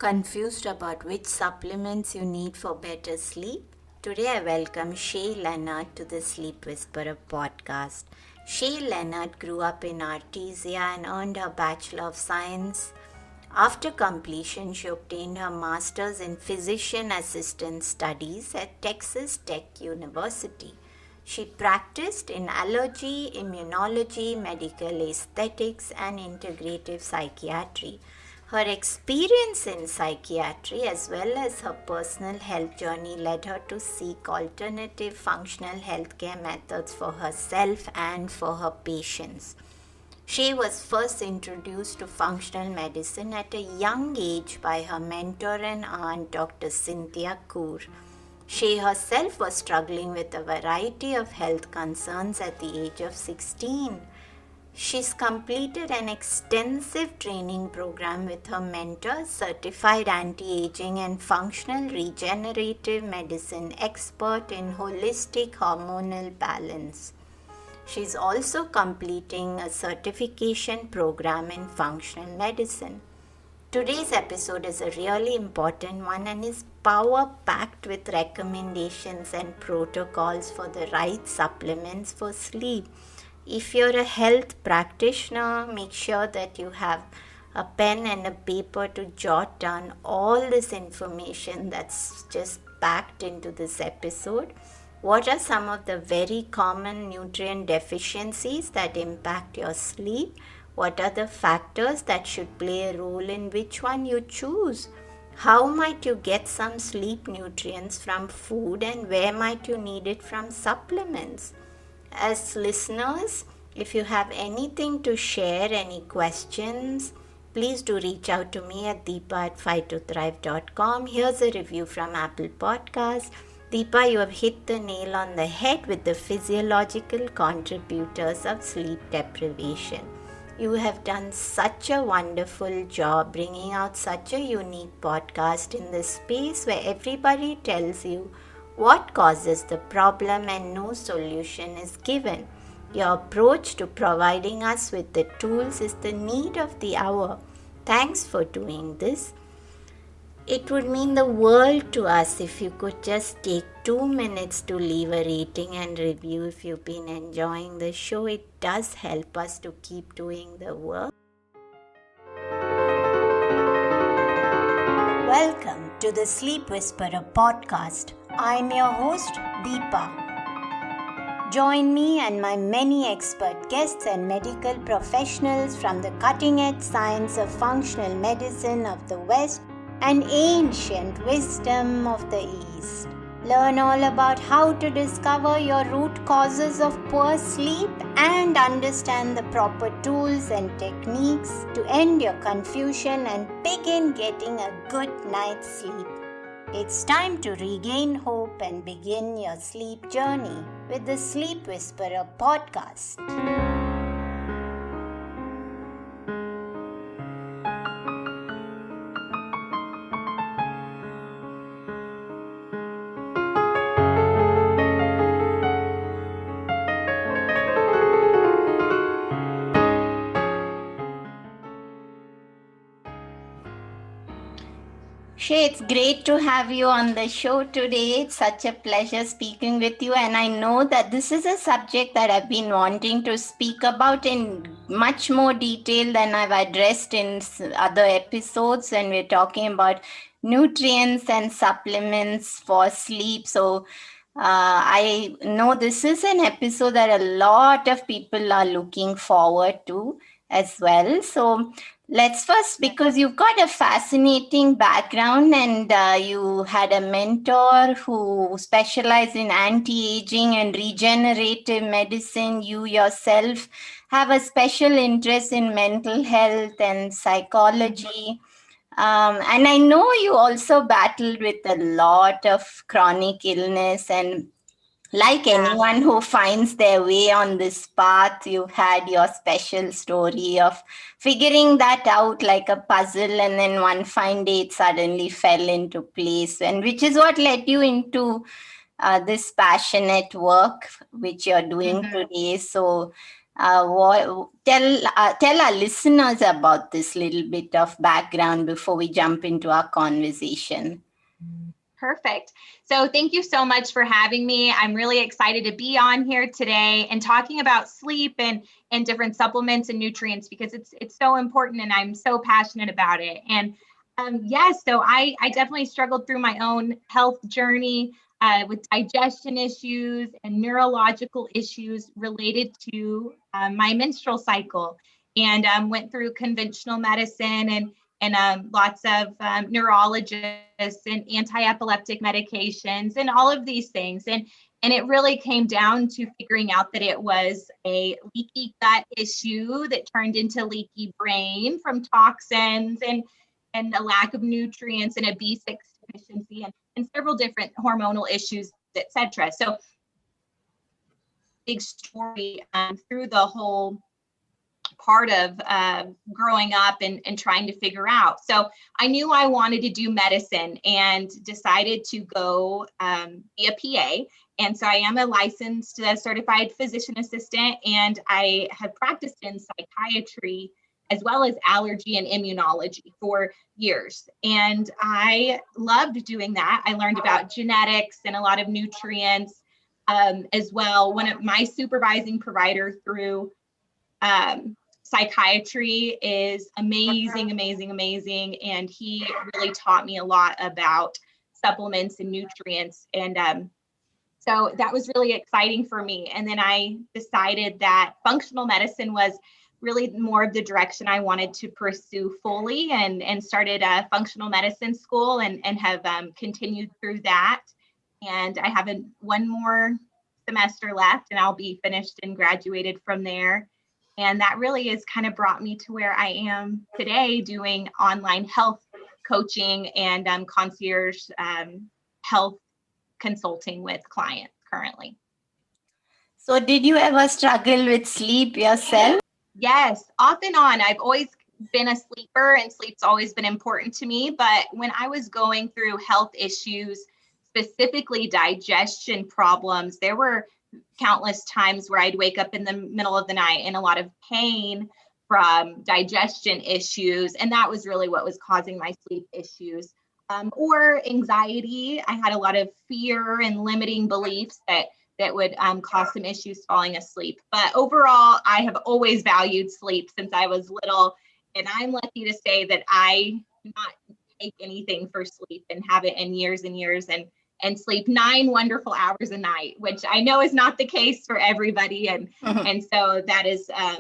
Confused about which supplements you need for better sleep? Today I welcome Shae Leonard to the Sleep Whisperer podcast. Shae Leonard grew up in Artesia and earned her Bachelor of Science. After completion, she obtained her Master's in Physician Assistant Studies at Texas Tech University. She practiced in allergy, immunology, medical aesthetics, and integrative psychiatry. Her experience in psychiatry as well as her personal health journey led her to seek alternative functional healthcare methods for herself and for her patients. She was first introduced to functional medicine at a young age by her mentor and aunt, Dr. Cynthia Coor. She herself was struggling with a variety of health concerns at the age of 16. She's completed an extensive training program with her mentor, certified anti-aging and functional regenerative medicine expert in holistic hormonal balance. She's also completing a certification program in functional medicine. Today's episode is a really important one and is power-packed with recommendations and protocols for the right supplements for sleep. If you're a health practitioner, make sure that you have a pen and a paper to jot down all this information that's just packed into this episode. What are some of the very common nutrient deficiencies that impact your sleep? What are the factors that should play a role in which one you choose? How might you get some sleep nutrients from food and where might you need it from supplements? As listeners, if you have anything to share, any questions, please do reach out to me at deepa@fight2thrive.com. Here's a review from Apple Podcasts. Deepa, you have hit the nail on the head with the physiological contributors of sleep deprivation. You have done such a wonderful job bringing out such a unique podcast in the space where everybody tells you what causes the problem and no solution is given. Your approach to providing us with the tools is the need of the hour. Thanks for doing this. It would mean the world to us if you could just take 2 minutes to leave a rating and review if you've been enjoying the show. It does help us to keep doing the work. Welcome to the Sleep Whisperer podcast. I'm your host, Deepa. Join me and my many expert guests and medical professionals from the cutting-edge science of functional medicine of the West and ancient wisdom of the East. Learn all about how to discover your root causes of poor sleep and understand the proper tools and techniques to end your confusion and begin getting a good night's sleep. It's time to regain hope and begin your sleep journey with the Sleep Whisperer podcast. Shae, it's great to have you on the show today. It's such a pleasure speaking with you. And I know that this is a subject that I've been wanting to speak about in much more detail than I've addressed in other episodes. And we're talking about nutrients and supplements for sleep. So I know this is an episode that a lot of people are looking forward to as well. So let's first, because you've got a fascinating background and you had a mentor who specialized in anti-aging and regenerative medicine. You yourself have a special interest in mental health and psychology. And I know you also battled with a lot of chronic illness, and like anyone who finds their way on this path, you've had your special story of figuring that out like a puzzle, and then one fine day it suddenly fell into place, and which is what led you into this passionate work which you're doing today. So Tell our listeners about this little bit of background before we jump into our conversation. Perfect. So thank you so much for having me. I'm really excited to be on here today and talking about sleep and different supplements and nutrients because it's so important and I'm so passionate about it. And so I definitely struggled through my own health journey with digestion issues and neurological issues related to my menstrual cycle, and went through conventional medicine and lots of neurologists and anti-epileptic medications and all of these things. And it really came down to figuring out that it was a leaky gut issue that turned into leaky brain from toxins and a lack of nutrients and a B6 deficiency and several different hormonal issues, etc. So big story through the whole part of growing up and trying to figure out. So I knew I wanted to do medicine and decided to go be a PA. And so I am a licensed certified physician assistant, and I have practiced in psychiatry as well as allergy and immunology for years. And I loved doing that. I learned about genetics and a lot of nutrients as well. One of my supervising provider through psychiatry is amazing. And he really taught me a lot about supplements and nutrients. And so that was really exciting for me. And then I decided that functional medicine was really more of the direction I wanted to pursue fully, and started a functional medicine school and have continued through that. And I have one more semester left and I'll be finished and graduated from there. And that really has kind of brought me to where I am today, doing online health coaching and concierge health consulting with clients currently. So did you ever struggle with sleep yourself? Yes, off and on. I've always been a sleeper and sleep's always been important to me. But when I was going through health issues, specifically digestion problems, there were countless times where I'd wake up in the middle of the night in a lot of pain from digestion issues. And that was really what was causing my sleep issues. Or anxiety. I had a lot of fear and limiting beliefs that would cause some issues falling asleep. But overall, I have always valued sleep since I was little. And I'm lucky to say that I do not take anything for sleep and have it in years and years and sleep 9 wonderful hours a night, which I know is not the case for everybody. And so that is a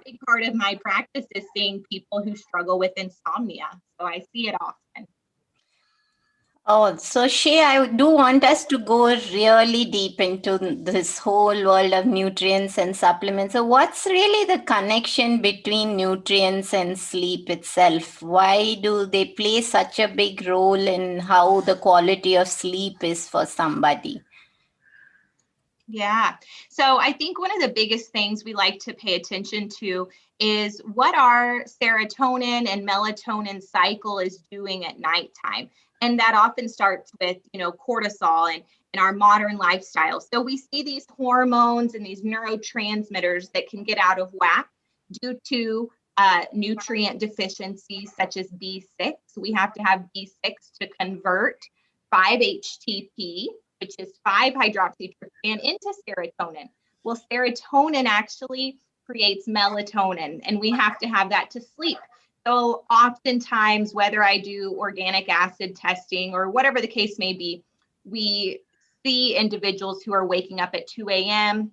big part of my practice, is seeing people who struggle with insomnia. So I see it often. Oh, so Shae, I do want us to go really deep into this whole world of nutrients and supplements. So what's really the connection between nutrients and sleep itself? Why do they play such a big role in how the quality of sleep is for somebody? Yeah. So I think one of the biggest things we like to pay attention to is what our serotonin and melatonin cycle is doing at nighttime. And that often starts with, cortisol and our modern lifestyle. So we see these hormones and these neurotransmitters that can get out of whack due to nutrient deficiencies such as B6. We have to have B6 to convert 5-HTP, which is 5-hydroxytryptophan, into serotonin. Well, serotonin actually creates melatonin, and we have to have that to sleep. So oftentimes, whether I do organic acid testing or whatever the case may be, we see individuals who are waking up at 2 a.m.,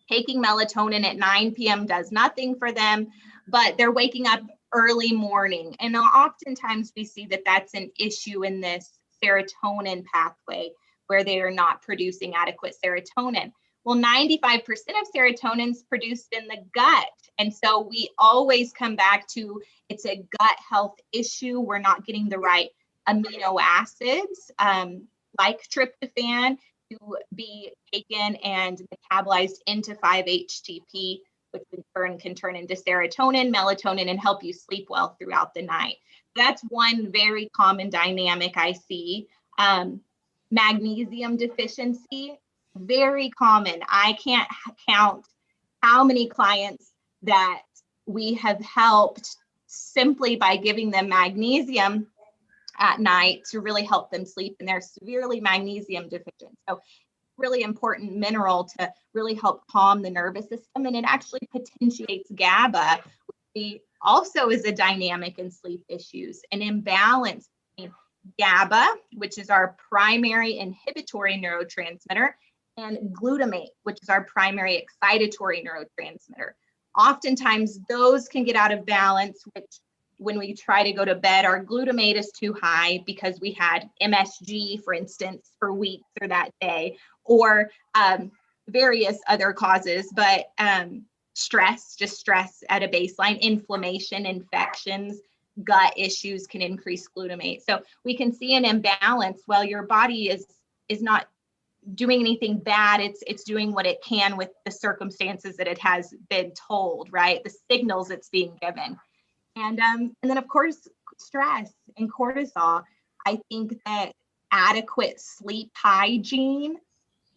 taking melatonin at 9 p.m. does nothing for them, but they're waking up early morning. And oftentimes we see that that's an issue in this serotonin pathway, where they are not producing adequate serotonin. Well, 95% of serotonin is produced in the gut. And so we always come back to, it's a gut health issue. We're not getting the right amino acids like tryptophan to be taken and metabolized into 5-HTP, which in turn can turn into serotonin, melatonin, and help you sleep well throughout the night. That's one very common dynamic I see. Magnesium deficiency, very common. I can't count how many clients that we have helped simply by giving them magnesium at night to really help them sleep, and they're severely magnesium deficient. So really important mineral to really help calm the nervous system, and it actually potentiates GABA, which also is a dynamic in sleep issues, an imbalance between GABA, which is our primary inhibitory neurotransmitter, and glutamate, which is our primary excitatory neurotransmitter. Oftentimes those can get out of balance, which when we try to go to bed, our glutamate is too high because we had MSG, for instance, for weeks or that day, or various other causes, but stress at a baseline, inflammation, infections, gut issues can increase glutamate. So we can see an imbalance. Well, your body is not doing anything bad. It's doing what it can with the circumstances that it has been told, right? The signals it's being given. And then of course, stress and cortisol. I think that adequate sleep hygiene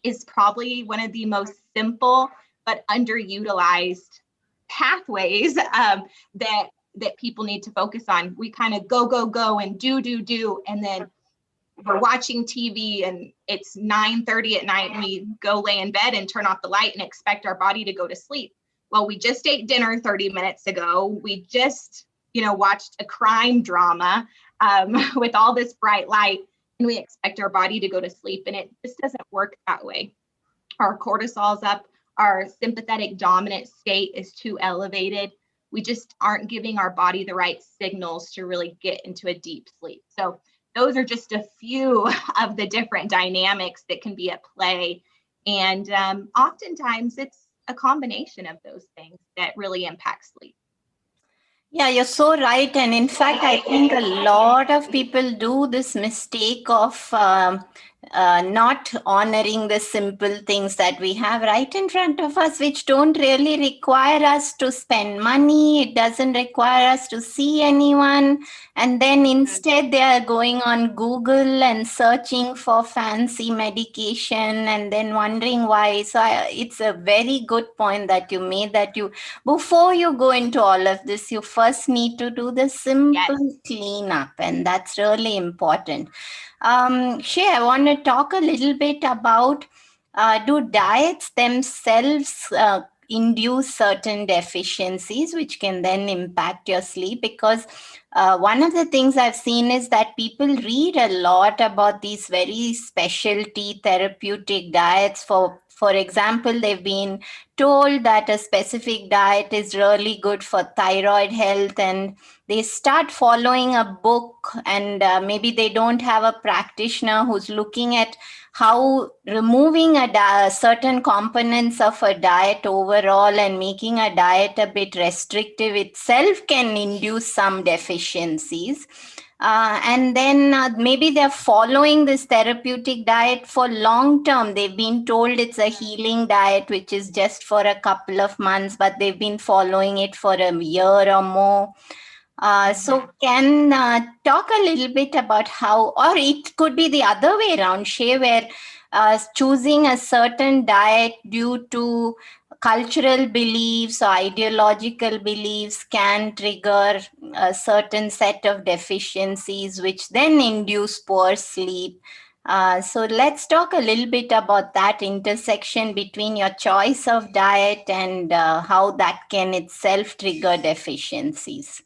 is probably one of the most simple but underutilized pathways that people need to focus on. We kind of go and do, and then we're watching TV and it's 9:30 at night and we go lay in bed and turn off the light and expect our body to go to sleep. Well, we just ate dinner 30 minutes ago. We just, watched a crime drama with all this bright light, and we expect our body to go to sleep, and it just doesn't work that way. Our cortisol's up, our sympathetic dominant state is too elevated. We just aren't giving our body the right signals to really get into a deep sleep. So those are just a few of the different dynamics that can be at play. And oftentimes it's a combination of those things that really impact sleep. Yeah, you're so right. And in fact, I think a lot of people do this mistake of not honoring the simple things that we have right in front of us, which don't really require us to spend money. It doesn't require us to see anyone. And then instead, they are going on Google and searching for fancy medication and then wondering why. So it's a very good point that you made, that before you go into all of this, you first need to do the simple cleanup, and that's really important. Shae, I want to talk a little bit about do diets themselves induce certain deficiencies which can then impact your sleep? Because one of the things I've seen is that people read a lot about these very specialty therapeutic diets. For example, they've been told that a specific diet is really good for thyroid health, and they start following a book, and maybe they don't have a practitioner who's looking at how removing certain components of a diet overall and making a diet a bit restrictive itself can induce some deficiencies. And then maybe they're following this therapeutic diet for long term. They've been told it's a healing diet, which is just for a couple of months, but they've been following it for a year or more. So can talk a little bit about how, or it could be the other way around, Shae, where choosing a certain diet due to cultural beliefs or ideological beliefs can trigger a certain set of deficiencies, which then induce poor sleep. So let's talk a little bit about that intersection between your choice of diet and how that can itself trigger deficiencies.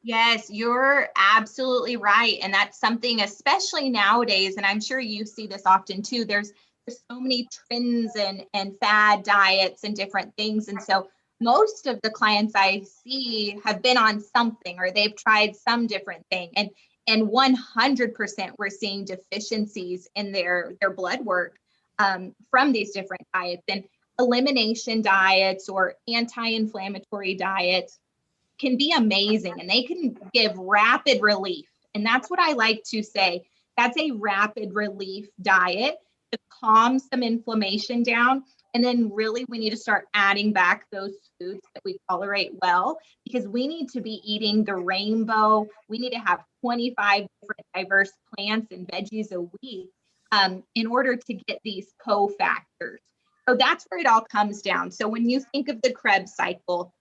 Yes, you're absolutely right. And that's something, especially nowadays, and I'm sure you see this often too, there's so many trends and fad diets and different things. And so most of the clients I see have been on something, or they've tried some different thing. And 100% we're seeing deficiencies in their blood work from these different diets. And elimination diets or anti-inflammatory diets can be amazing, and they can give rapid relief. And that's what I like to say. That's a rapid relief diet to calm some inflammation down. And then really we need to start adding back those foods that we tolerate well, because we need to be eating the rainbow. We need to have 25 different diverse plants and veggies a week in order to get these cofactors. So that's where it all comes down. So when you think of the Krebs cycle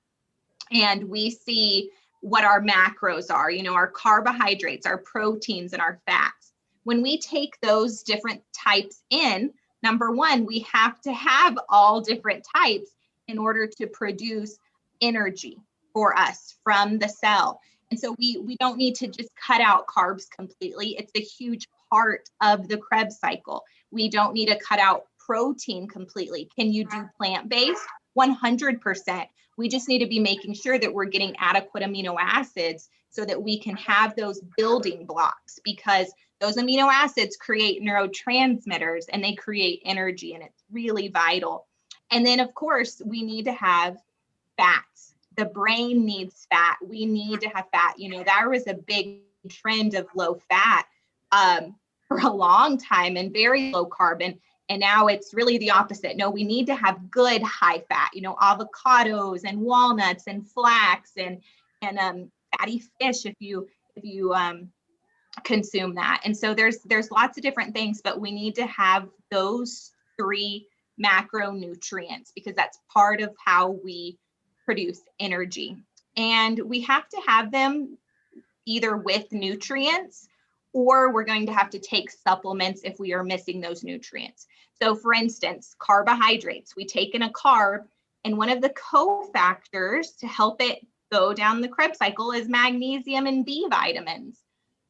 and we see what our macros are, our carbohydrates, our proteins, and our fats, when we take those different types in, number one, we have to have all different types in order to produce energy for us from the cell. And so we don't need to just cut out carbs completely. It's a huge part of the Krebs cycle. We don't need to cut out protein completely. Can you do plant-based? 100%. We just need to be making sure that we're getting adequate amino acids so that we can have those building blocks, because those amino acids create neurotransmitters and they create energy, and it's really vital. And then, of course, we need to have fats. The brain needs fat. We need to have fat. There was a big trend of low fat for a long time and very low carbon. And now it's really the opposite. No, we need to have good high fat, avocados and walnuts and flax and fatty fish if you consume that. And so there's lots of different things, but we need to have those 3 macronutrients because that's part of how we produce energy. And we have to have them either with nutrients, or we're going to have to take supplements if we are missing those nutrients. So for instance, carbohydrates, we take in a carb, and one of the cofactors to help it go down the Krebs cycle is magnesium and B vitamins.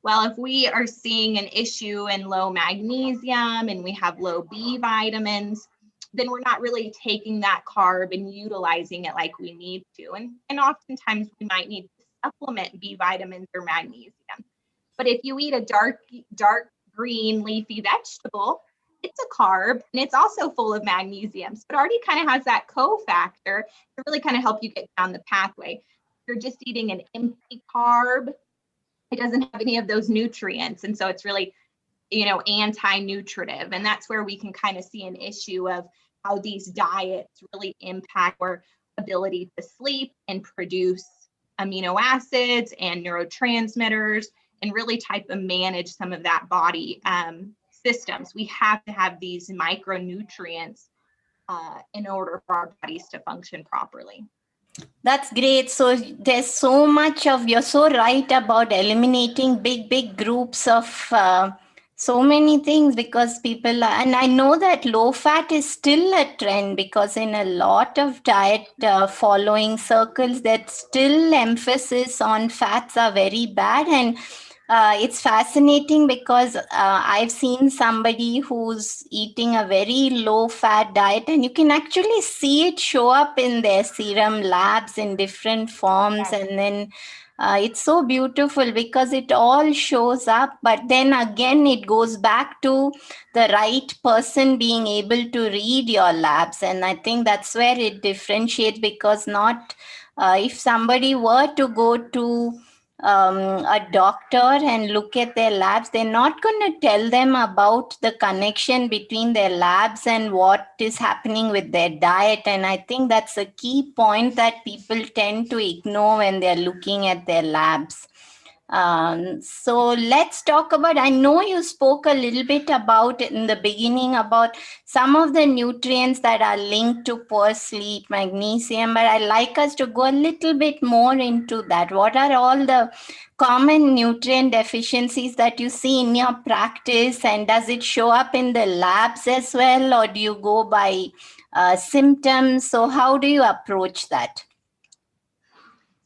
Well, if we are seeing an issue in low magnesium and we have low B vitamins, then we're not really taking that carb and utilizing it like we need to. And oftentimes we might need to supplement B vitamins or magnesium. But if you eat a dark green leafy vegetable, it's a carb and it's also full of magnesium. So it already kind of has that cofactor to really kind of help you get down the pathway. If you're just eating an empty carb, it doesn't have any of those nutrients. And so it's really, anti-nutritive. And that's where we can kind of see an issue of how these diets really impact our ability to sleep and produce amino acids and neurotransmitters, and really type of manage some of that body systems. We have to have these micronutrients in order for our bodies to function properly. That's great. So there's so much you're so right about eliminating big groups of so many things, because people, and I know that low fat is still a trend, because in a lot of diet following circles, that still emphasis on fats are very bad. And it's fascinating because I've seen somebody who's eating a very low fat diet, and you can actually see it show up in their serum labs in different forms. Yes. And then it's so beautiful because it all shows up. But then again, it goes back to the right person being able to read your labs. And I think that's where it differentiates, because not if somebody were to go to a doctor and look at their labs, they're not going to tell them about the connection between their labs and what is happening with their diet. And I think that's a key point that people tend to ignore when they're looking at their labs. So let's talk about, I know you spoke a little bit about in the beginning about some of the nutrients that are linked to poor sleep, magnesium, but I'd like us to go a little bit more into that. What are all the common nutrient deficiencies that you see in your practice, and does it show up in the labs as well, or do you go by symptoms? So how do you approach that?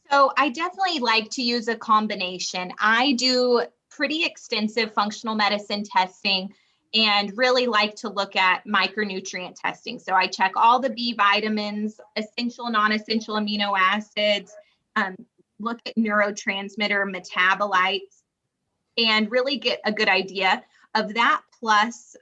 So I definitely like to use a combination. I do pretty extensive functional medicine testing and really like to look at micronutrient testing. So I check all the B vitamins, essential, non-essential amino acids, look at neurotransmitter metabolites, and really get a good idea of that, plus,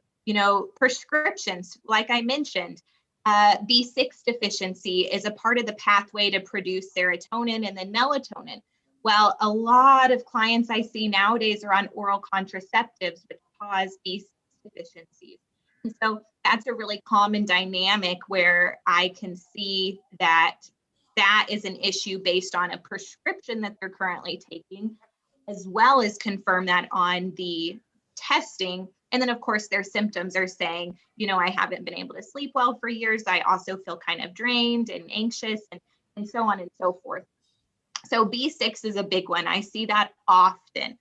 prescriptions. Like I mentioned, B6 deficiency is a part of the pathway to produce serotonin and then melatonin. Well, a lot of clients I see nowadays are on oral contraceptives, which cause B6 deficiencies. And so that's a really common dynamic where I can see that is an issue based on a prescription that they're currently taking, as well as confirm that on the testing And then, of course, their symptoms are saying, I haven't been able to sleep well for years. I also feel kind of drained and anxious and so on and so forth. So B6 is a big one. I see that often.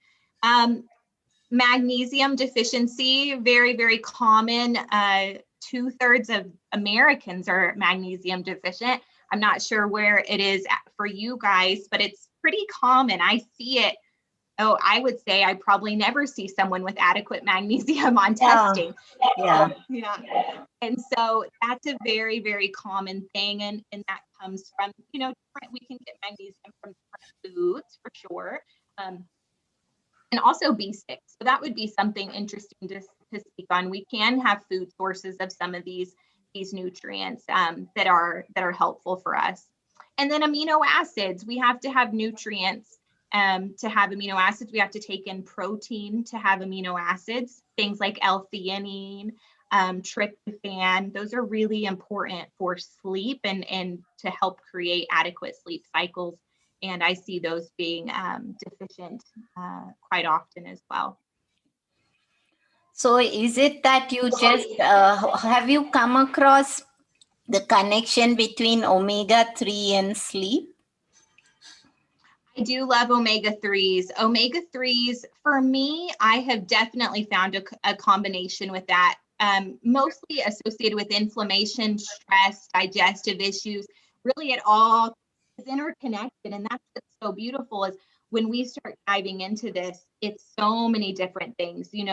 Magnesium deficiency, very, very common. 2/3 of Americans are magnesium deficient. I'm not sure where it is for you guys, but it's pretty common. I see it. Oh, I would say I probably never see someone with adequate magnesium on testing. Yeah. And so that's a very, very common thing. And that comes from, we can get magnesium from different foods for sure. And also B6. So that would be something interesting to speak on. We can have food sources of some of these nutrients that are helpful for us. And then amino acids. We have to have nutrients to have amino acids. We have to take in protein to have amino acids. Things like L-theanine, tryptophan. Those are really important for sleep and to help create adequate sleep cycles. And I see those being deficient quite often as well. So is it that you just, have you come across the connection between omega-3 and sleep? I do love omega-3s. Omega-3s, for me, I have definitely found a combination with that, mostly associated with inflammation, stress, digestive issues. Really, it all is interconnected. And that's what's so beautiful is when we start diving into this, it's so many different things. It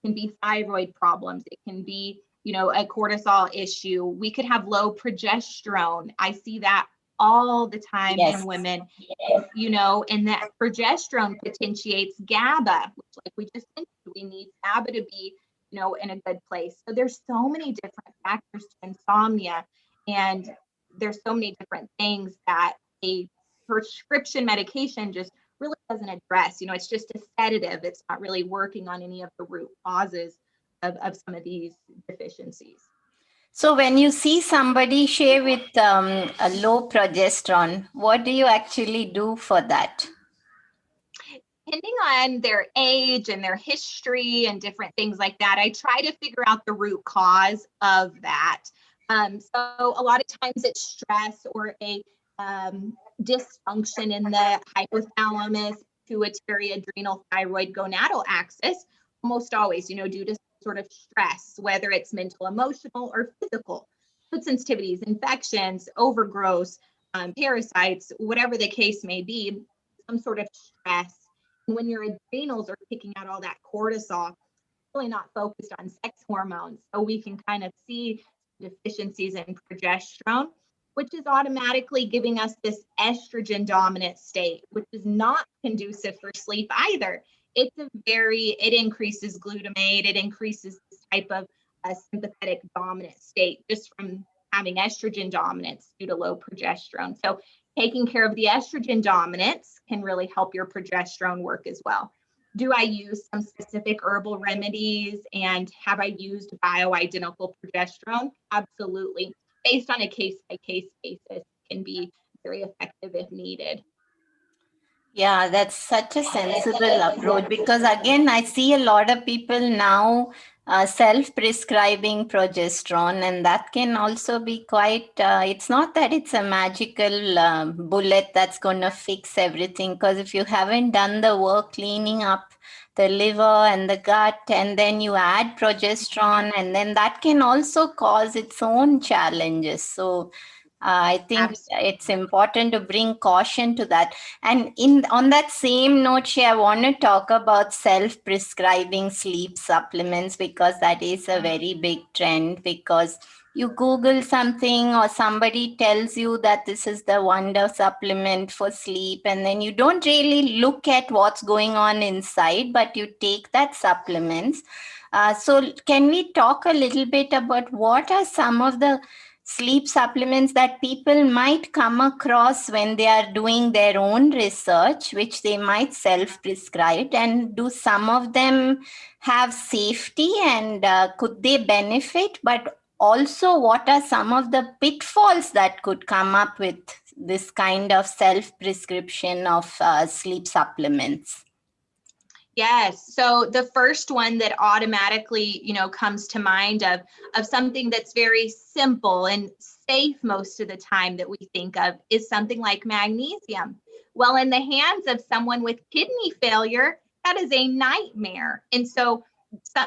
can be thyroid problems. It can be, a cortisol issue. We could have low progesterone. I see that all the time in women, and that progesterone potentiates GABA, which like we just mentioned, we need GABA to be, in a good place. So there's so many different factors to insomnia, and there's so many different things that a prescription medication just really doesn't address. It's just a sedative. It's not really working on any of the root causes of some of these deficiencies. So when you see somebody, Shae, with a low progesterone, what do you actually do for that? Depending on their age and their history and different things like that, I try to figure out the root cause of that. So a lot of times it's stress or a dysfunction in the hypothalamus, pituitary, adrenal, thyroid, gonadal axis, almost always, due to sort of stress, whether it's mental, emotional, or physical, food sensitivities, infections, overgrowth, parasites, whatever the case may be, some sort of stress. And when your adrenals are kicking out all that cortisol, really not focused on sex hormones. So we can kind of see deficiencies in progesterone, which is automatically giving us this estrogen dominant state, which is not conducive for sleep either. It increases glutamate, it increases this type of sympathetic dominant state just from having estrogen dominance due to low progesterone. So taking care of the estrogen dominance can really help your progesterone work as well. Do I use some specific herbal remedies and have I used bioidentical progesterone? Absolutely. Based on a case-by-case basis, can be very effective if needed. Yeah, that's such a sensible approach because again, I see a lot of people now self-prescribing progesterone, and that can also be quite, it's not that it's a magical bullet that's going to fix everything, because if you haven't done the work cleaning up the liver and the gut, and then you add progesterone, and then that can also cause its own challenges. So I think it's important to bring caution to that. And on that same note, Shae, I want to talk about self-prescribing sleep supplements because that is a very big trend. Because you Google something or somebody tells you that this is the wonder supplement for sleep, and then you don't really look at what's going on inside, but you take that supplements. So can we talk a little bit about what are some of the sleep supplements that people might come across when they are doing their own research, which they might self-prescribe, and do some of them have safety and could they benefit? But also, what are some of the pitfalls that could come up with this kind of self-prescription of sleep supplements? Yes. So the first one that automatically, comes to mind of something that's very simple and safe most of the time that we think of is something like magnesium. Well, in the hands of someone with kidney failure, that is a nightmare. And so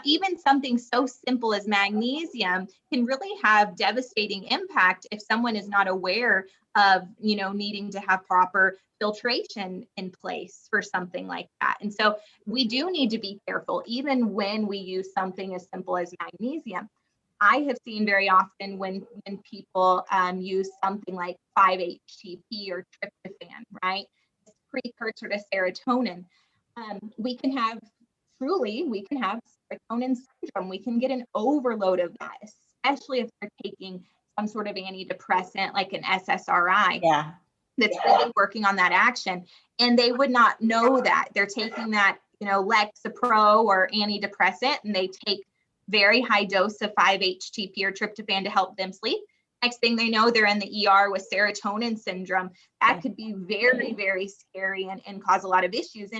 even something so simple as magnesium can really have devastating impact if someone is not aware of, needing to have proper filtration in place for something like that. And so we do need to be careful, even when we use something as simple as magnesium. I have seen very often when people use something like 5-HTP or tryptophan, right? It's precursor to serotonin. We can have serotonin syndrome. We can get an overload of that, especially if they're taking some sort of antidepressant like an SSRI Yeah. that's really working on that action. And they would not know that. They're taking that, Lexapro or antidepressant, and they take very high dose of 5-HTP or tryptophan to help them sleep. Next thing they know, they're in the ER with serotonin syndrome. That could be very, very scary and cause a lot of issues.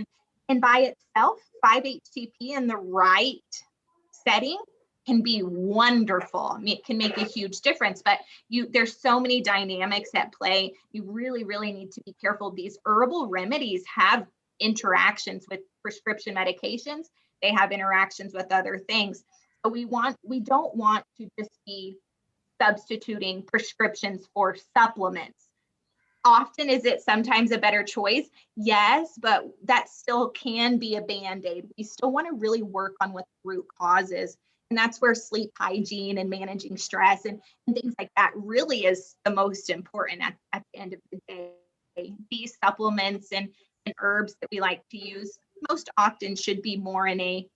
And by itself, 5-HTP in the right setting can be wonderful. I mean, it can make a huge difference, but there's so many dynamics at play. You really, really need to be careful. These herbal remedies have interactions with prescription medications. They have interactions with other things. So we don't want to just be substituting prescriptions for supplements. Often is it sometimes a better choice? Yes, but that still can be a band-aid. We still want to really work on what the root cause is. And that's where sleep hygiene and managing stress and things like that really is the most important at the end of the day. These supplements and herbs that we like to use most often should be more in a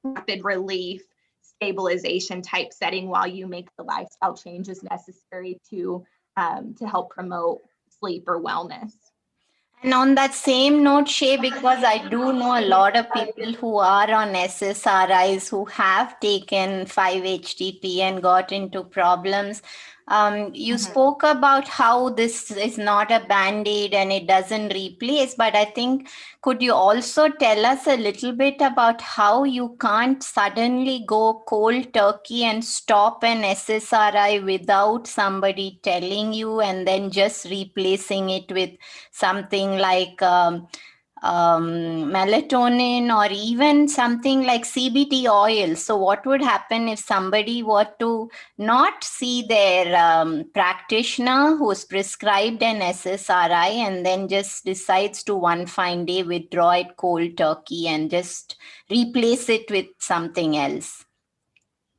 rapid relief, stabilization type setting while you make the lifestyle changes necessary to help promote sleep or wellness. And on that same note, Shay, because I do know a lot of people who are on SSRIs who have taken 5-HTP and got into problems. You spoke about how this is not a band-aid and it doesn't replace, but I think could you also tell us a little bit about how you can't suddenly go cold turkey and stop an SSRI without somebody telling you and then just replacing it with something like melatonin or even something like CBD oil. So what would happen if somebody were to not see their practitioner who's prescribed an SSRI and then just decides to one fine day withdraw it cold turkey and just replace it with something else?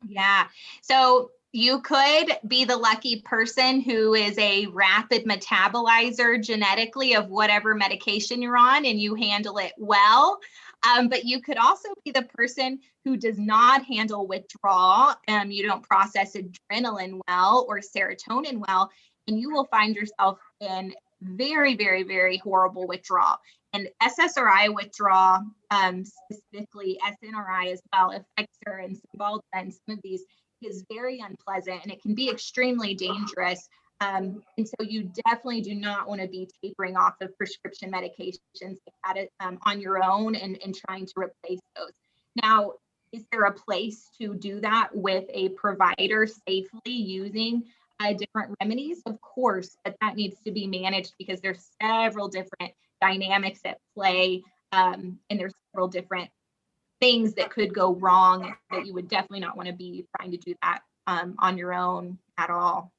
Yeah. So you could be the lucky person who is a rapid metabolizer genetically of whatever medication you're on and you handle it well. But you could also be the person who does not handle withdrawal. You don't process adrenaline well or serotonin well, and you will find yourself in very, very, very horrible withdrawal. And SSRI withdrawal, specifically SNRI as well, Effexor and Cymbalta and some of these is very unpleasant and it can be extremely dangerous. And so you definitely do not want to be tapering off of prescription medications on your own and trying to replace those. Now, is there a place to do that with a provider safely using different remedies? Of course, but that needs to be managed because there's several different dynamics at play, and there's several different things that could go wrong that you would definitely not want to be trying to do that on your own at all.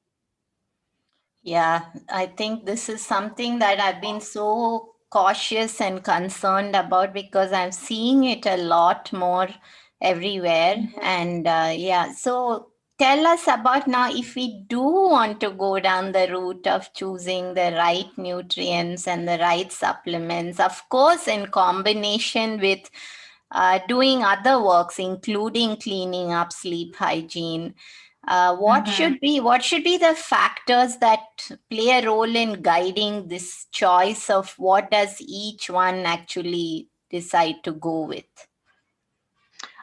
Yeah, I think this is something that I've been so cautious and concerned about because I'm seeing it a lot more everywhere. And yeah, so tell us about now if we do want to go down the route of choosing the right nutrients and the right supplements, of course, in combination with doing other works, including cleaning up, sleep hygiene. What should be the factors that play a role in guiding this choice of what does each one actually decide to go with?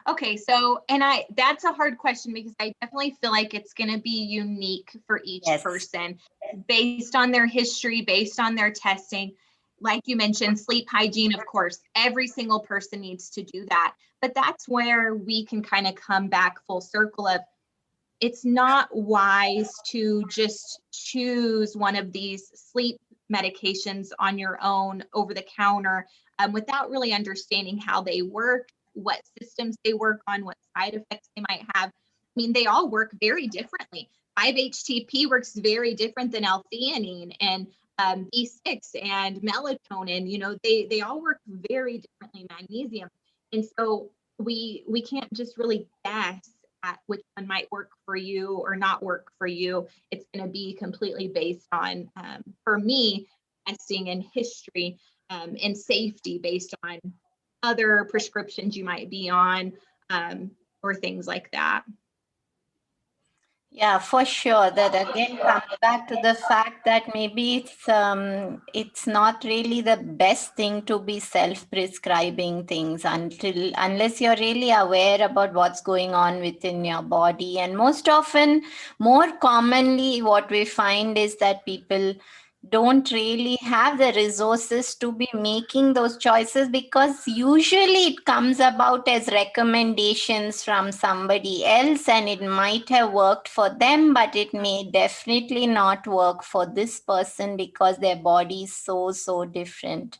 Okay, so that's a hard question because I definitely feel like it's going to be unique for each Yes. person based on their history, based on their testing. like you mentioned, sleep hygiene, of course, every single person needs to do that. But that's where we can kind of come back full circle of, it's not wise to just choose one of these sleep medications on your own over the counter without really understanding how they work, what systems they work on, what side effects they might have. I mean, they all work very differently. 5-HTP works very different than L-theanine, and B6 and melatonin. They all work very differently. Magnesium, and so we can't just really guess at which one might work for you or not work for you. It's going to be completely based on, for me, testing and history and safety based on other prescriptions you might be on or things like that. Yeah, for sure. That again comes back to the fact that maybe it's not really the best thing to be self-prescribing things unless you're really aware about what's going on within your body. And most often, more commonly, what we find is that people don't really have the resources to be making those choices, because usually it comes about as recommendations from somebody else, and it might have worked for them, but it may definitely not work for this person because their body is so different.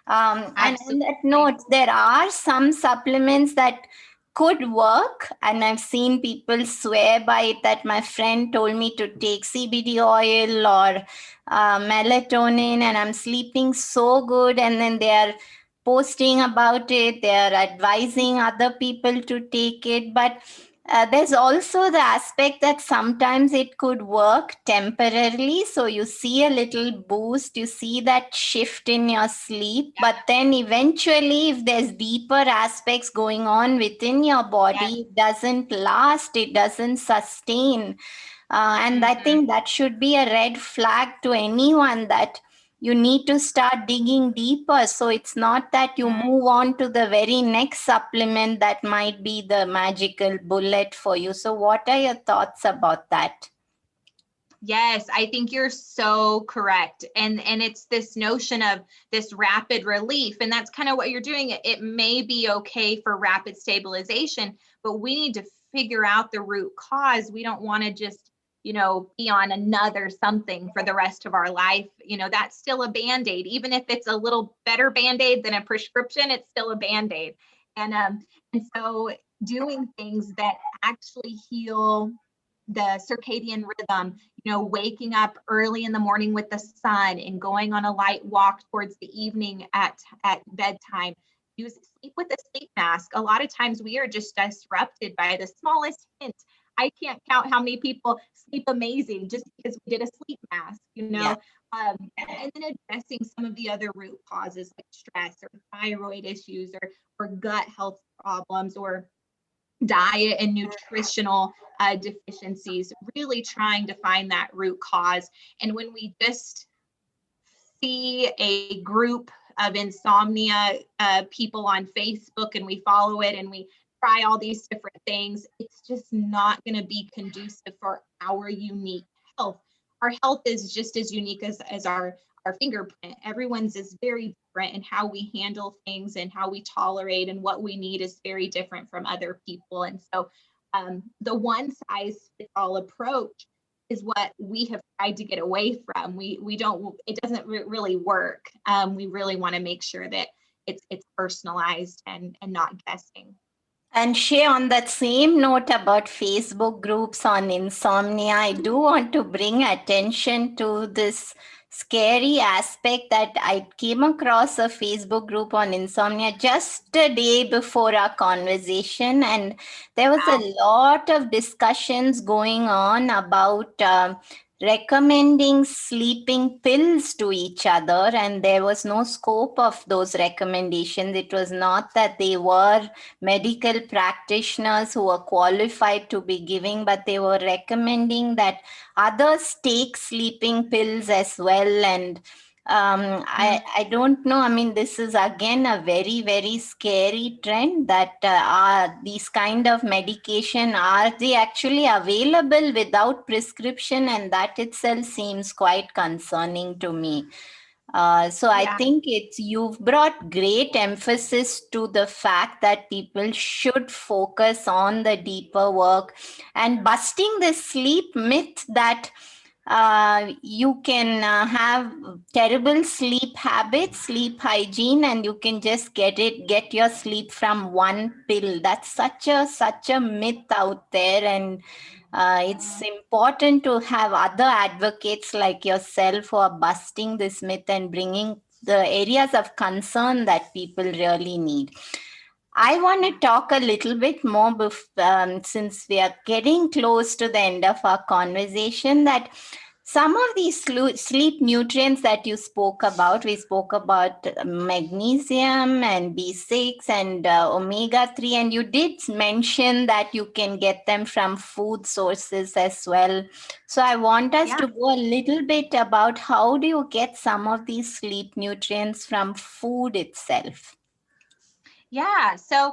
And on that note, there are some supplements that could work, and I've seen people swear by it, that my friend told me to take CBD oil or melatonin and I'm sleeping so good, and then they are posting about it, they are advising other people to take it. But there's also the aspect that sometimes it could work temporarily. So you see a little boost, you see that shift in your sleep, but then eventually, if there's deeper aspects going on within your body, it doesn't last, it doesn't sustain. And I think that should be a red flag to anyone, that you need to start digging deeper. So it's not that you move on to the very next supplement that might be the magical bullet for you. So what are your thoughts about that? Yes, I think you're so correct. And it's this notion of this rapid relief. And that's kind of what you're doing. It may be okay for rapid stabilization, but we need to figure out the root cause. We don't want to just, be on another something for the rest of our life. That's still a Band-Aid. Even if it's a little better Band-Aid than a prescription, it's still a Band-Aid. And so doing things that actually heal the circadian rhythm, waking up early in the morning with the sun and going on a light walk towards the evening at bedtime. Sleep with a sleep mask. A lot of times we are just disrupted by the smallest hint. I can't count how many people sleep amazing just because we did a sleep mask, Yeah. And then addressing some of the other root causes like stress or thyroid issues or gut health problems or diet and nutritional deficiencies, really trying to find that root cause. And when we just see a group of insomnia people on Facebook and we follow it and we try all these different things, it's just not going to be conducive for our unique health. Our health is just as unique as our fingerprint. Everyone's is very different, and how we handle things and how we tolerate and what we need is very different from other people. And so the one size fits all approach is what we have tried to get away from. We don't, it doesn't really work. We really want to make sure that it's personalized and not guessing. And Shae, on that same note about Facebook groups on insomnia, I do want to bring attention to this scary aspect that I came across a Facebook group on insomnia just a day before our conversation. And there was a lot of discussions going on about recommending sleeping pills to each other, and there was no scope of those recommendations. It was not that they were medical practitioners who were qualified to be giving, but they were recommending that others take sleeping pills as well. And I don't know. I mean, this is again a very scary trend that these kind of medication, are they actually available without prescription? And that itself seems quite concerning to me. So I Yeah. think you've brought great emphasis to the fact that people should focus on the deeper work and busting the sleep myth that you can have terrible sleep habits, sleep hygiene, and you can just get your sleep from one pill. That's such a myth out there, and it's important to have other advocates like yourself who are busting this myth and bringing the areas of concern that people really need. I want to talk a little bit more since we are getting close to the end of our conversation, that some of these sleep nutrients that you spoke about, we spoke about magnesium and B6 and omega 3, and you did mention that you can get them from food sources as well. So I want us Yeah. to go a little bit about how do you get some of these sleep nutrients from food itself? Yeah. So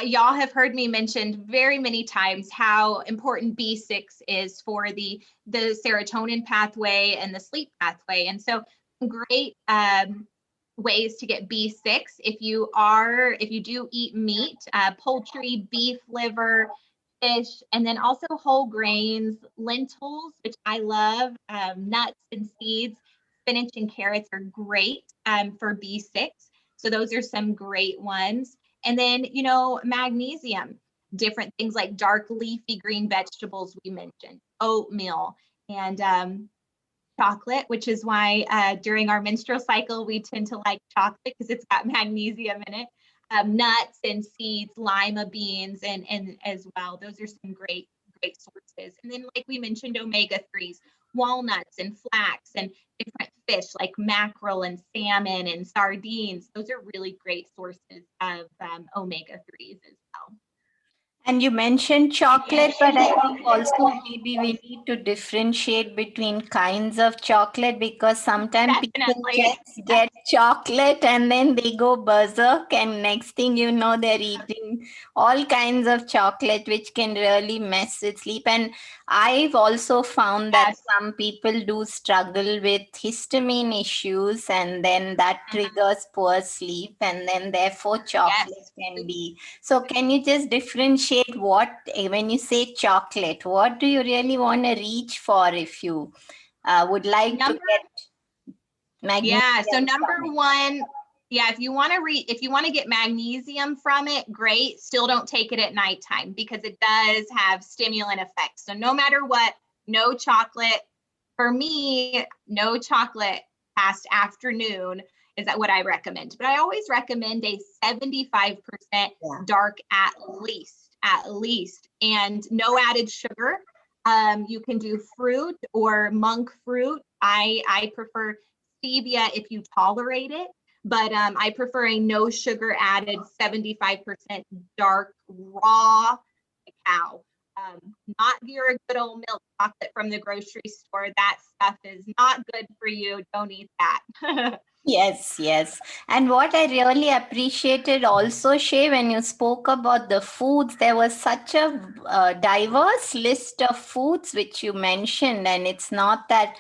y'all have heard me mention very many times how important B6 is for the serotonin pathway and the sleep pathway. And so great ways to get B6 if you do eat meat, poultry, beef liver, fish, and then also whole grains, lentils, which I love, nuts and seeds, spinach and carrots are great for B6. So those are some great ones. And then, magnesium, different things like dark leafy green vegetables we mentioned, oatmeal, and chocolate, which is why during our menstrual cycle, we tend to like chocolate because it's got magnesium in it. Nuts and seeds, lima beans, and as well. Those are some great sources. And then, like we mentioned, omega-3s, walnuts and flax and different fish like mackerel and salmon and sardines. Those are really great sources of omega-3s as well. And you mentioned chocolate, but I think also maybe we need to differentiate between kinds of chocolate, because sometimes people Definitely. just get chocolate and then they go berserk, and next thing you know, they're eating all kinds of chocolate, which can really mess with sleep. And I've also found that Yes. some people do struggle with histamine issues, and then that Mhm. triggers poor sleep, and then therefore chocolate Yes. can be. So, can you just differentiate when you say chocolate, what do you really want to reach for if you would like to Number get Yeah. So magnesium number from it? one, yeah, if you want to get magnesium from it, great. Still don't take it at nighttime because it does have stimulant effects. So no matter what, no chocolate. For me, no chocolate past afternoon is that what I recommend. But I always recommend a 75% Yeah. dark at least, and no added sugar. You can do fruit or monk fruit. I prefer stevia if you tolerate it, but I prefer a no sugar added 75% dark raw cacao. Not your good old milk chocolate from the grocery store. That stuff is not good for you. Don't eat that. Yes, yes. And what I really appreciated also, Shay, when you spoke about the foods, there was such a diverse list of foods which you mentioned. And it's not that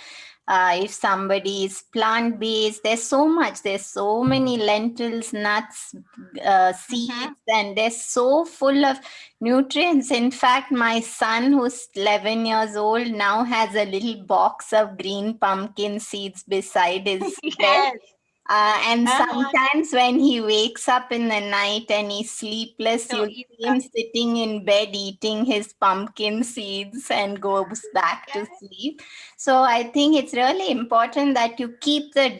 if somebody is plant based, there's so much, there's so many lentils, nuts, Mhm. seeds, and they're so full of nutrients. In fact, my son, who's 11 years old, now has a little box of green pumpkin seeds beside his bed. Yes. And Uh-huh. sometimes when he wakes up in the night and he's sleepless, He'll you eat see him them. sitting in bed eating his pumpkin seeds and goes back to Yes. sleep. So I think it's really important that you keep the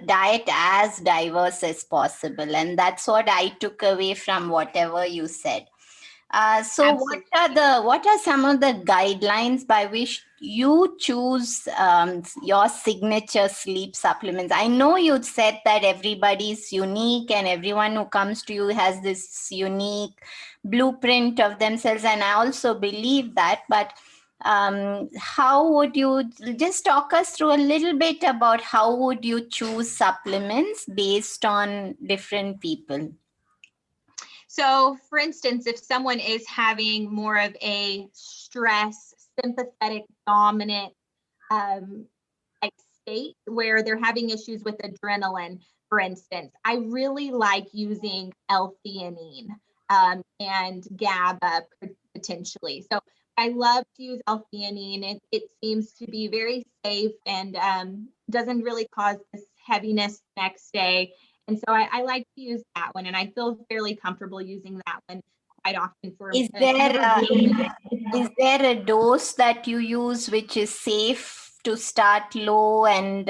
diet as diverse as possible. And that's what I took away from whatever you said. So Absolutely. what are some of the guidelines by which you choose your signature sleep supplements? I know you said that everybody's unique and everyone who comes to you has this unique blueprint of themselves, and I also believe that. But how would you just talk us through a little bit about how would you choose supplements based on different people? So, for instance, if someone is having more of a stress, sympathetic, dominant, um, like state where they're having issues with adrenaline, for instance, I really like using L-theanine and GABA potentially. So I love to use L-theanine. It seems to be very safe and doesn't really cause this heaviness next day. And so I like to use that one, and I feel fairly comfortable using that one quite often for Is kind of a really is there a dose that you use which is safe to start low, and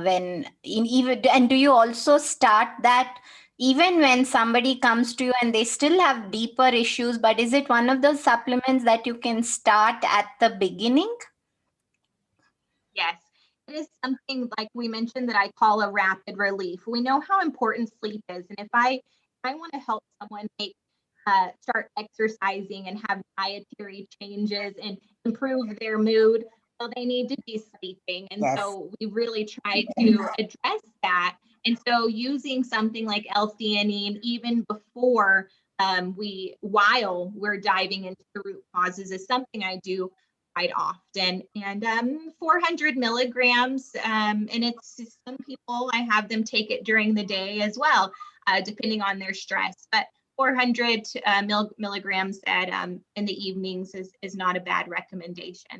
when in even, and do you also start that even when somebody comes to you and they still have deeper issues, but is it one of those supplements that you can start at the beginning? Yes, it is something like we mentioned that I call a rapid relief. We know how important sleep is, and if I want to help someone start exercising and have dietary changes and improve their mood, well, they need to be sleeping, and Yes. so we really try to address that. And so using something like L-theanine even before while we're diving into the root causes is something I do quite often. And 400 milligrams, and it's some people, I have them take it during the day as well, depending on their stress. But 400 milligrams in the evenings is not a bad recommendation.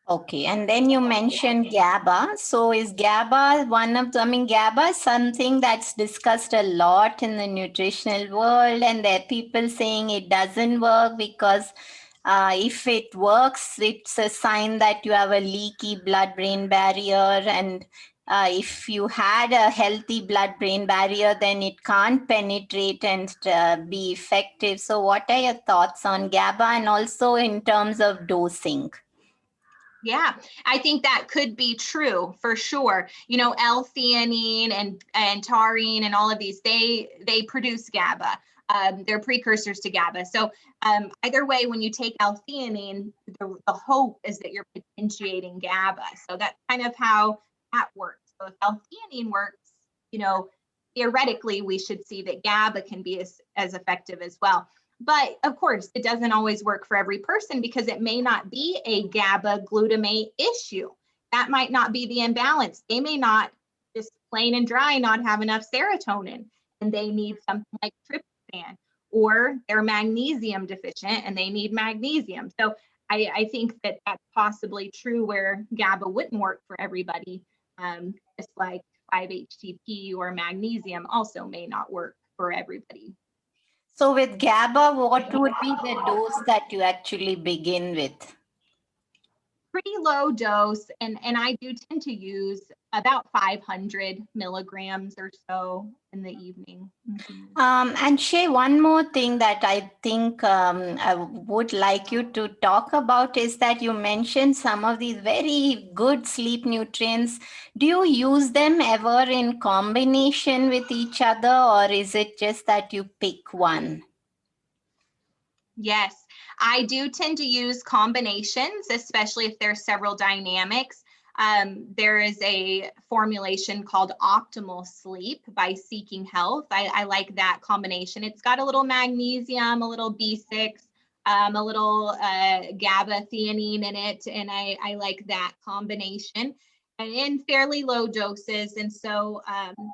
Okay, and then you mentioned GABA. So is GABA one of the, I mean, GABA is something that's discussed a lot in the nutritional world, and there are people saying it doesn't work because if it works, it's a sign that you have a leaky blood-brain barrier, and if you had a healthy blood-brain barrier, then it can't penetrate and be effective. So what are your thoughts on GABA, and also in terms of dosing? Yeah, I think that could be true for sure. You know, L-theanine and taurine and all of these, they produce GABA. They're precursors to GABA. So either way, when you take L-theanine, the hope is that you're potentiating GABA. So that's kind of how that works. So if L-theanine works, you know, theoretically, we should see that GABA can be as effective as well. But of course, it doesn't always work for every person because it may not be a GABA glutamate issue. That might not be the imbalance. They may not, just plain and dry, not have enough serotonin, and they need something like tryptophan, or they're magnesium deficient and they need magnesium. So I think that that's possibly true where GABA wouldn't work for everybody, just like 5-HTP or magnesium also may not work for everybody. So with GABA, what would be the dose that you actually begin with? Pretty low dose, and I do tend to use about 500 milligrams or so in the evening. And Shae, one more thing that I think I would like you to talk about is that you mentioned some of these very good sleep nutrients. Do you use them ever in combination with each other, or is it just that you pick one? Yes, I do tend to use combinations, especially if there's several dynamics. There is a formulation called Optimal Sleep by Seeking Health. I like that combination. It's got a little magnesium, a little B6, a little GABA theanine in it, and I like that combination, and in fairly low doses. And so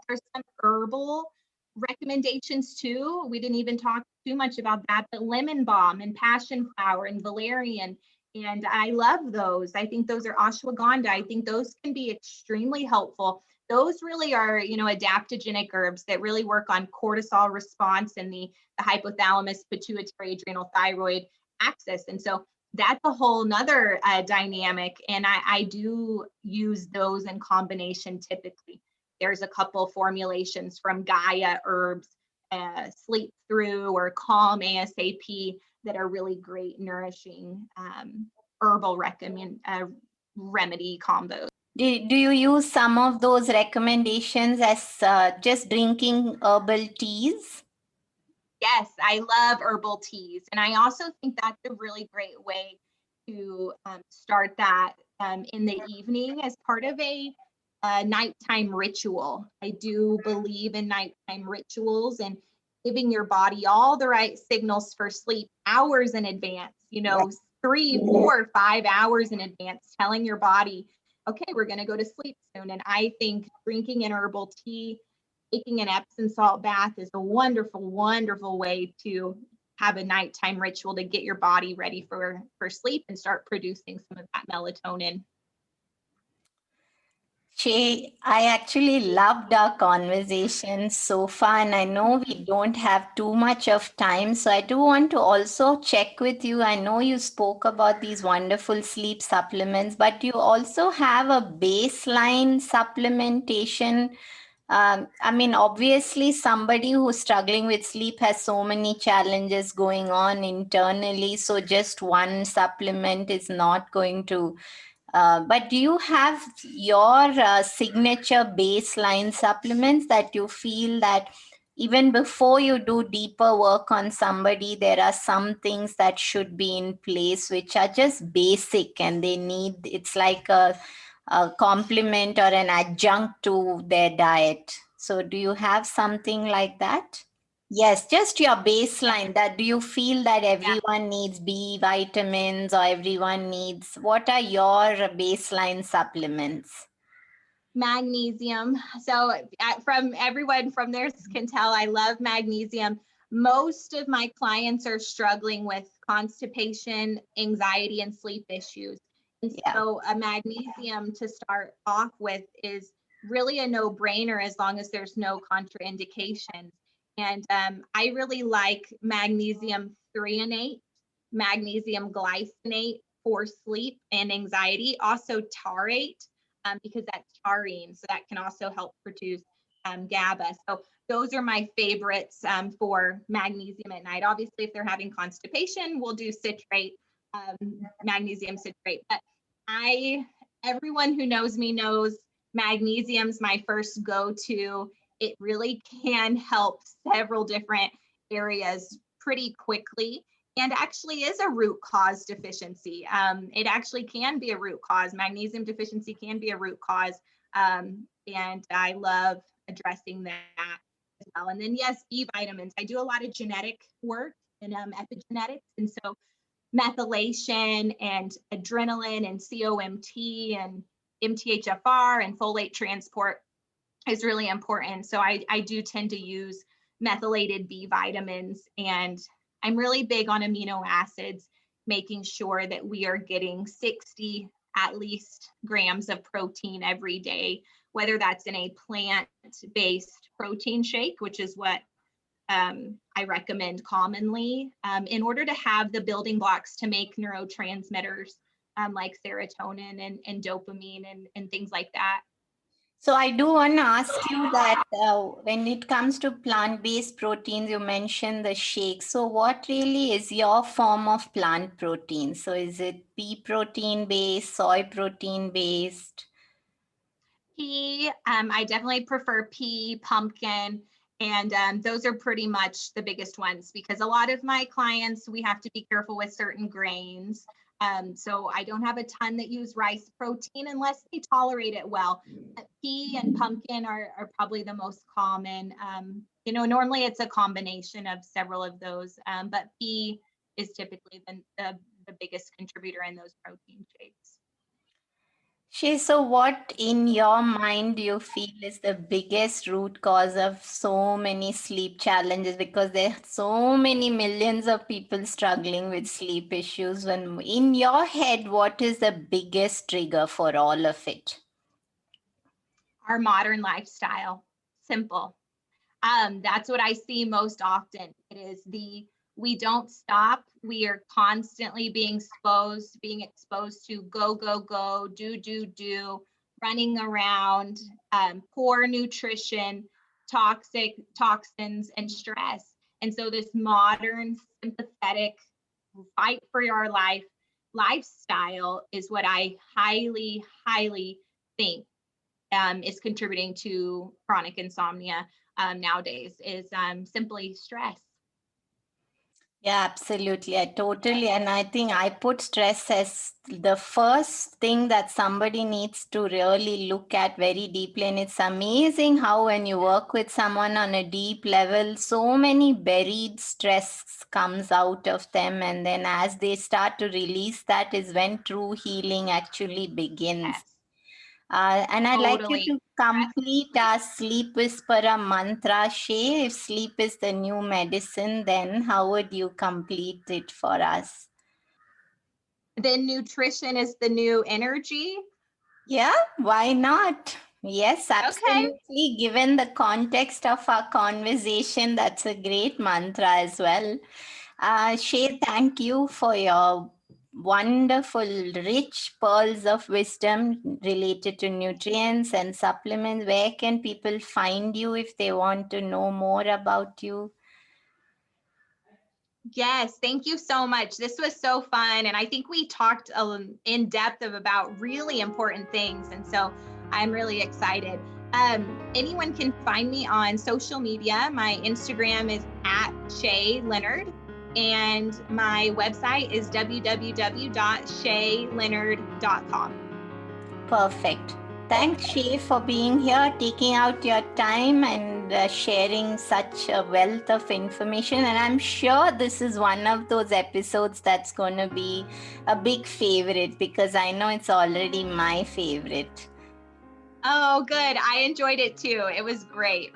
there's some herbal recommendations too. We didn't even talk too much about that, but lemon balm and passion flower and valerian, and I love those. I think those are ashwagandha. I think those can be extremely helpful. Those really are, you know, adaptogenic herbs that really work on cortisol response and the hypothalamus, pituitary, adrenal, thyroid axis. And so that's a whole nother dynamic. And I do use those in combination typically. There's a couple formulations from Gaia Herbs, Sleep Through or Calm ASAP, that are really great, nourishing herbal remedy combos. Do you use some of those recommendations as just drinking herbal teas? Yes, I love herbal teas. And I also think that's a really great way to start that in the evening as part of a nighttime ritual. I do believe in nighttime rituals and giving your body all the right signals for sleep hours in advance, you know, 3, 4, 5 hours in advance, telling your body okay, we're going to go to sleep soon. And I think drinking an herbal tea, taking an Epsom salt bath is a wonderful, wonderful way to have a nighttime ritual to get your body ready for sleep and start producing some of that melatonin. Shay, I actually loved our conversation so far, and I know we don't have too much of time. So I do want to also check with you. I know you spoke about these wonderful sleep supplements, but you also have a baseline supplementation. I mean, obviously, somebody who's struggling with sleep has so many challenges going on internally. So just one supplement is not going to but do you have your signature baseline supplements that you feel that even before you do deeper work on somebody, there are some things that should be in place which are just basic and they need, it's like a complement or an adjunct to their diet. So, do you have something like that? Yes, just your baseline. That do you feel that Yeah. everyone needs B vitamins or everyone needs, what are your baseline supplements? Magnesium. So from everyone from there can tell I love magnesium. Most of my clients are struggling with constipation, anxiety, and sleep issues. And Yeah. so a magnesium to start off with is really a no-brainer as long as there's no contraindications. And I really like magnesium threonate, magnesium glycinate for sleep and anxiety, also taurate because that's taurine. So that can also help produce GABA. So those are my favorites for magnesium at night. Obviously, if they're having constipation, we'll do citrate, magnesium citrate. But everyone who knows me knows magnesium's my first go-to. It really can help several different areas pretty quickly and actually is a root cause deficiency. It actually can be a root cause. Magnesium deficiency can be a root cause. And I love addressing that as well. And then, yes, B vitamins. I do a lot of genetic work and epigenetics. And so methylation and adrenaline and COMT and MTHFR and folate transport is really important. So I do tend to use methylated B vitamins, and I'm really big on amino acids, making sure that we are getting 60 at least grams of protein every day, whether that's in a plant-based protein shake, which is what I recommend commonly, in order to have the building blocks to make neurotransmitters like serotonin and dopamine and things like that. So I do want to ask you that when it comes to plant-based proteins, you mentioned the shake. So what really is your form of plant protein? So is it pea protein based, soy protein based? Pea, I definitely prefer pea, pumpkin, and those are pretty much the biggest ones because a lot of my clients, we have to be careful with certain grains. So I don't have a ton that use rice protein unless they tolerate it well. But pea and pumpkin are probably the most common. Normally it's a combination of several of those, but pea is typically the biggest contributor in those protein shakes. Shay, so what in your mind do you feel is the biggest root cause of so many sleep challenges? Because there are so many millions of people struggling with sleep issues. When in your head, what is the biggest trigger for all of it? Our modern lifestyle, simple. That's what I see most often. It is we don't stop. We are constantly being exposed to go, go, go, do, running around, poor nutrition, toxins, and stress. And so this modern, sympathetic, fight for your life lifestyle is what I highly, highly think is contributing to chronic insomnia nowadays is simply stress. Yeah, absolutely. I totally, and I think I put stress as the first thing that somebody needs to really look at very deeply. And it's amazing how, when you work with someone on a deep level, so many buried stress comes out of them. And then as they start to release that is when true healing actually begins. Yes. And I'd like you Totally. to complete our Sleep Whisperer mantra, Shae. If sleep is the new medicine, then how would you complete it for us? Then nutrition is the new energy. Yeah, why not? Yes, Okay. absolutely. Given the context of our conversation, that's a great mantra as well. Shae, thank you for your wonderful, rich pearls of wisdom related to nutrients and supplements. Where can people find you if they want to know more about you? Yes, thank you so much. This was so fun. And I think we talked in depth about really important things. And so I'm really excited. Anyone can find me on social media. My Instagram is at Shae Leonard. And my website is www.shaeleonard.com. Perfect. Thanks, Shae, for being here, taking out your time and sharing such a wealth of information. And I'm sure this is one of those episodes that's going to be a big favorite because I know it's already my favorite. Oh, good. I enjoyed it too. It was great.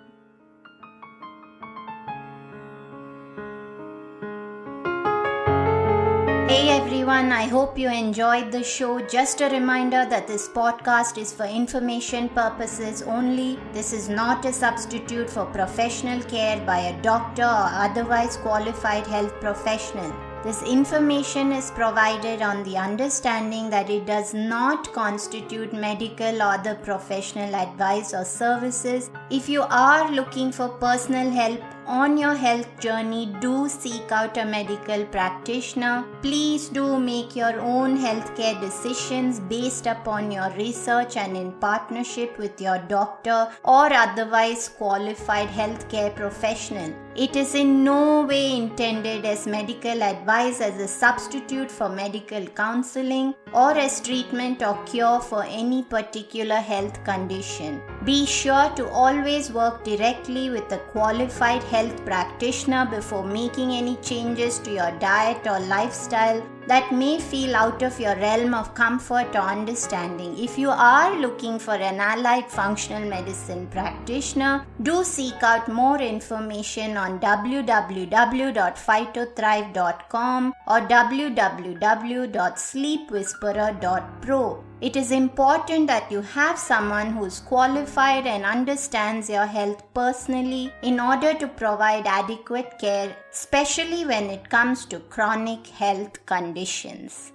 Hey everyone, I hope you enjoyed the show. Just a reminder that this podcast is for information purposes only. This is not a substitute for professional care by a doctor or otherwise qualified health professional. This information is provided on the understanding that it does not constitute medical or other professional advice or services. If you are looking for personal help on your health journey, do seek out a medical practitioner. Please do make your own healthcare decisions based upon your research and in partnership with your doctor or otherwise qualified healthcare professional. It is in no way intended as medical advice, as a substitute for medical counseling, or as treatment or cure for any particular health condition. Be sure to always work directly with a qualified health practitioner before making any changes to your diet or lifestyle that may feel out of your realm of comfort or understanding. If you are looking for an allied functional medicine practitioner, do seek out more information on www.phytothrive.com or www.sleepwhisperer.pro. It is important that you have someone who is qualified and understands your health personally in order to provide adequate care, especially when it comes to chronic health conditions.